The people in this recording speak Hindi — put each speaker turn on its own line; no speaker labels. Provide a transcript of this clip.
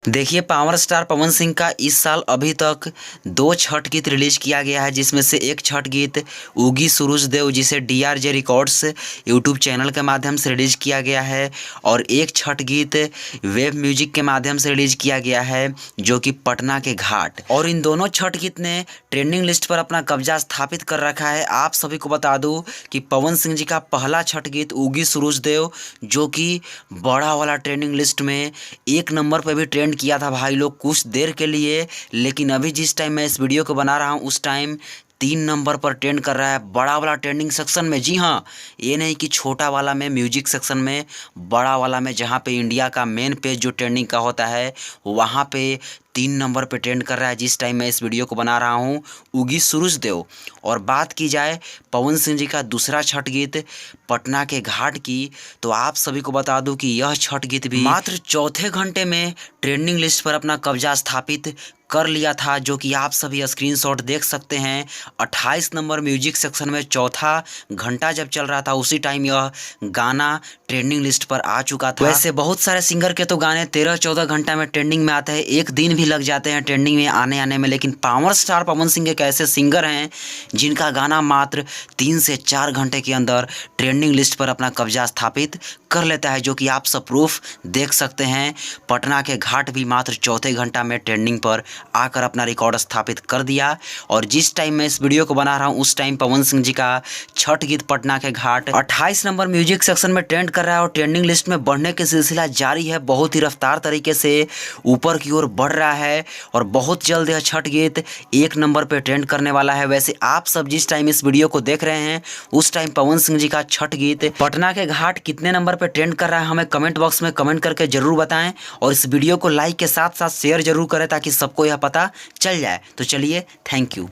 देखिए, पावर स्टार पवन सिंह का इस साल अभी तक 2 छठ गीत रिलीज किया गया है, जिसमें से एक छठ गीत उगी सूरज देव जिसे DRJ रिकॉर्ड्स यूट्यूब चैनल के माध्यम से रिलीज किया गया है और एक छठ गीत वेब म्यूजिक के माध्यम से रिलीज किया गया है जो कि पटना के घाट। और इन दोनों छठ गीत ने ट्रेंडिंग लिस्ट पर अपना कब्जा स्थापित कर रखा है। आप सभी को बता दूं कि पवन सिंह जी का पहला छठ गीत उगी सूरज देव जो कि बड़ा वाला ट्रेंडिंग लिस्ट में 1 नंबर पर भी ट्रेंड किया था भाई लोग कुछ देर के लिए, लेकिन अभी जिस टाइम मैं इस वीडियो को बना रहा हूँ उस टाइम 3 नंबर पर ट्रेंड कर रहा है बड़ा वाला ट्रेंडिंग सेक्शन में। जी हाँ, ये नहीं कि छोटा वाला में म्यूजिक सेक्शन में, बड़ा वाला में जहाँ पे इंडिया का मेन पेज जो ट्रेंडिंग का होता है वहाँ पे 3 नंबर पे ट्रेंड कर रहा है जिस टाइम मैं इस वीडियो को बना रहा हूँ उगी सूरज देव। और बात की जाए पवन सिंह जी का दूसरा छठ गीत पटना के घाट की, तो आप सभी को बता दूं कि यह छठ गीत भी मात्र चौथे घंटे में ट्रेंडिंग लिस्ट पर अपना कब्जा स्थापित कर लिया था, जो कि आप सभी स्क्रीनशॉट देख सकते हैं। 28 नंबर म्यूजिक सेक्शन में चौथा घंटा जब चल रहा था उसी टाइम यह गाना ट्रेंडिंग लिस्ट पर आ चुका था। वैसे बहुत सारे सिंगर के तो गाने 13-14 घंटा में ट्रेंडिंग में आते हैं, एक दिन भी लग जाते हैं ट्रेंडिंग में आने में, लेकिन पावर स्टार पवन सिंह एक ऐसे सिंगर हैं जिनका गाना मात्र 3 से 4 घंटे के अंदर ट्रेंडिंग लिस्ट पर अपना कब्जा स्थापित कर लेता है, जो कि आप सब प्रूफ देख सकते हैं। पटना के घाट भी मात्र चौथे घंटा में ट्रेंडिंग पर आकर अपना रिकॉर्ड स्थापित कर दिया। और जिस टाइम मैं इस वीडियो को बना रहा हूँ उस टाइम पवन सिंह जी का छठ गीत पटना के घाट 28 नंबर म्यूजिक सेक्शन में ट्रेंड कर रहा है और ट्रेंडिंग लिस्ट में बढ़ने की सिलसिला जारी है। बहुत ही रफ्तार तरीके से ऊपर की ओर बढ़ रहा है और बहुत जल्द यह छठ गीत 1 नंबर पर ट्रेंड करने वाला है। वैसे आप सब जिस टाइम इस वीडियो को देख रहे हैं उस टाइम पवन सिंह जी का छठ गीत पटना के घाट कितने नंबर पे ट्रेंड कर रहा है हमें कमेंट बॉक्स में कमेंट करके जरूर बताएं और इस वीडियो को लाइक के साथ साथ शेयर जरूर करें ताकि सबको यह पता चल जाए। तो चलिए, थैंक यू।